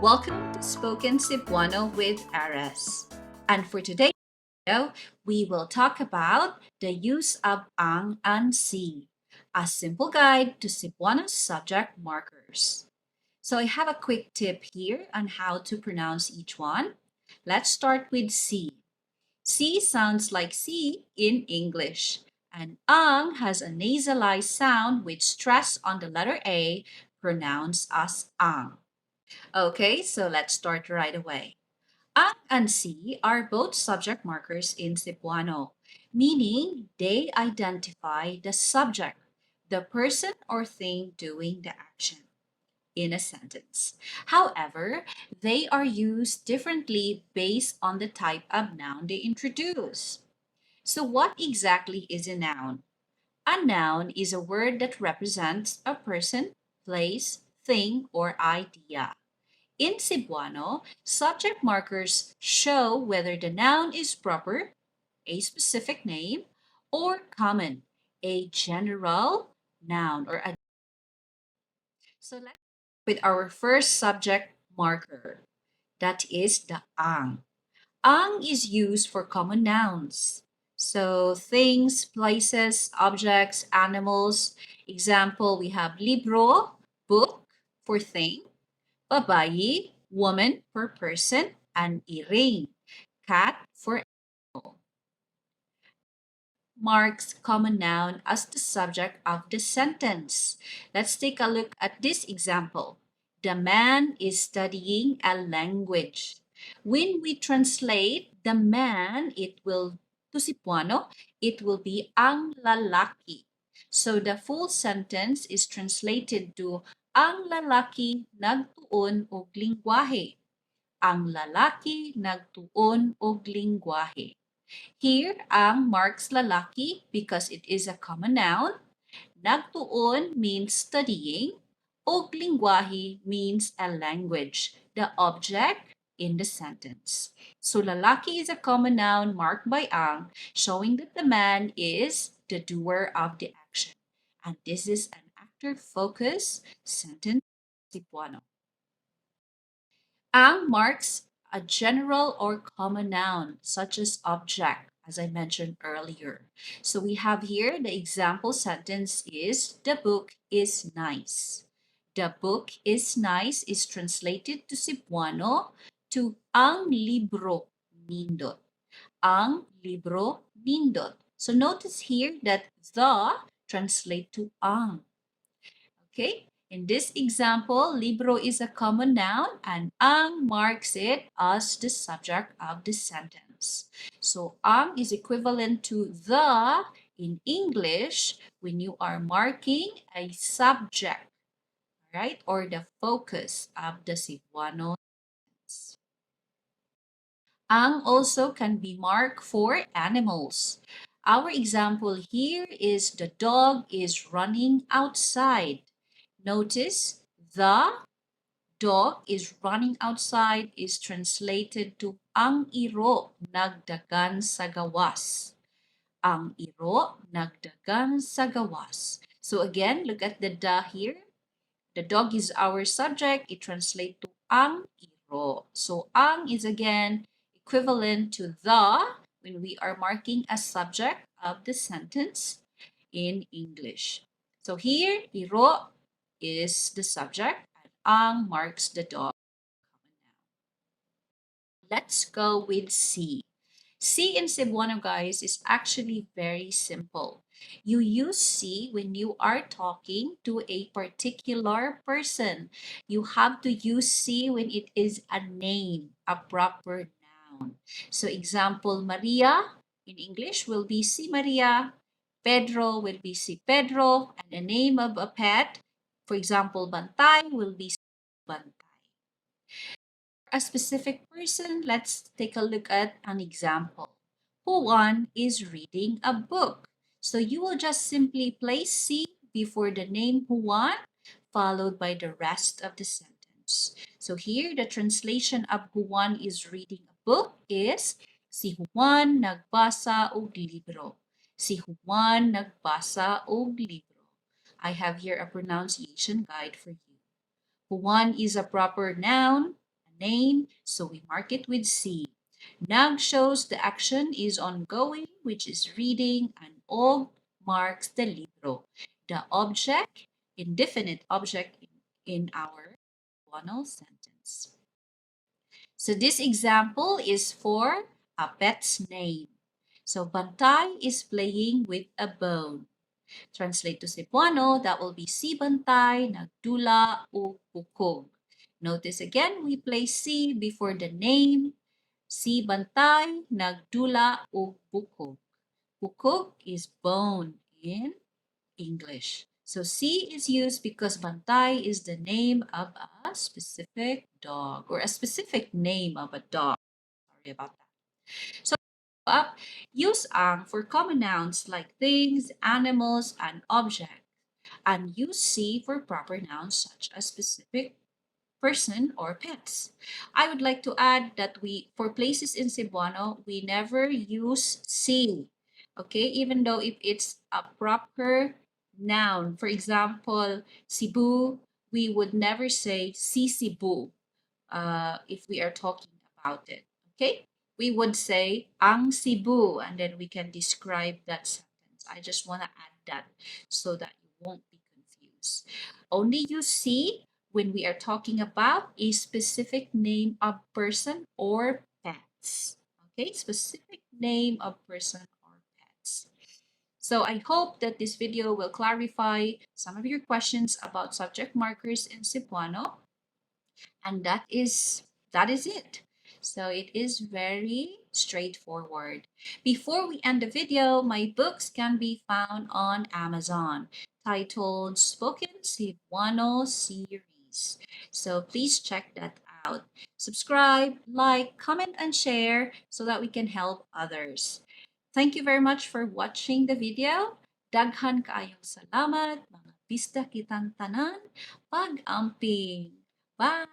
Welcome to Spoken Cebuano with Ares. And for today's video, we will talk about the use of ang and si, a simple guide to Cebuano subject markers. So I have a quick tip here on how to pronounce each one. Let's start with si. Si sounds like si in English, and ang has a nasalized sound with stress on the letter A, pronounced as ang. Okay, so let's start right away. Ang and si are both subject markers in Cebuano, meaning they identify the subject, the person or thing doing the action in a sentence. However, they are used differently based on the type of noun they introduce. So what exactly is a noun? A noun is a word that represents a person, place, thing, or idea. In Cebuano, subject markers show whether the noun is proper, a specific name, or common, a general noun or a. So let's start with our first subject marker. That is the ang. Ang is used for common nouns. So things, places, objects, animals. Example, we have libro, book for thing. Babayi, woman for person, and iring, cat for animal. Marks common noun as the subject of the sentence. Let's take a look at this example. The man is studying a language. When we translate the man, it will to Cebuano, it will be ang lalaki. So the full sentence is translated to ang lalaki nagtuon og lingwahe. Ang lalaki nagtuon og lingwahe. Here, ang marks lalaki because it is a common noun. Nagtuon means studying. Og lingwahe means a language, the object in the sentence. So lalaki is a common noun marked by ang, showing that the man is the doer of the action. And this is an actor focus sentence Cebuano. Ang marks a general or common noun, such as object, as I mentioned earlier. So we have here the example sentence is, the book is nice. The book is nice is translated to Cebuano to ang libro nindot. Ang libro nindot. So notice here that the translate to ang. Okay, in this example, libro is a common noun and ang marks it as the subject of the sentence. So ang is equivalent to the in English when you are marking a subject, right? Or the focus of the Cebuano sentence. Ang also can be marked for animals. Our example here is the dog is running outside. Notice the dog is running outside is translated to ang iro nagdagan sa gawas. Ang iro nagdagan sa gawas. So again, look at the da here. The dog is our subject. It translates to ang iro. So ang is again equivalent to the when we are marking a subject of the sentence in English. So here, iro is the subject and ang marks the dog. Let's go with si. Si in Cebuano, guys, is actually very simple. You use si when you are talking to a particular person. You have to use si when it is a name, a proper noun. So example, Maria in English will be si Maria. Pedro will be si Pedro. And the name of a pet, for example, Bantay will be si Bantay. A specific person, let's take a look at an example. Juan is reading a book. So you will just simply place si before the name Juan, followed by the rest of the sentence. So here, the translation of Juan is reading a book is, si Juan nagbasa og libro. Si Juan nagbasa og libro. I have here a pronunciation guide for you. Juan is a proper noun. name, so we mark it with C. Nag shows the action is ongoing, which is reading, and og marks the libro, the object, indefinite object in our Cebuano sentence. So this example is for a pet's name. So Bantay is playing with a bone. Translate to Cebuano, that will be si Bantay, nagdula, o bukog. Notice again, we place si before the name. Si Bantay, nagdula, o bukog. Bukog is bone in English. So C is used because Bantay is the name of a specific dog or a specific name of a dog. Sorry about that. So up, use ang for common nouns like things, animals, and objects. And use C for proper nouns such as specific person or pets. I would like to add that for places in Cebuano, we never use C. Okay, even though if it's a proper noun, for example, Cebu, we would never say si Cebu if we are talking about it. Okay, we would say ang Cebu, and then we can describe that sentence. I just want to add that so that you won't be confused. Only use si when we are talking about a specific name of person or pets. Okay, specific name of person or pets. So I hope that this video will clarify some of your questions about subject markers in Cebuano. And that is it. So it is very straightforward. Before we end the video, my books can be found on Amazon titled Spoken Cebuano Series. So please check that out. Subscribe, like, comment, and share so that we can help others. Thank you very much for watching the video. Daghan kaayong salamat, mga pista kitang tanan, pag-amping. Bye!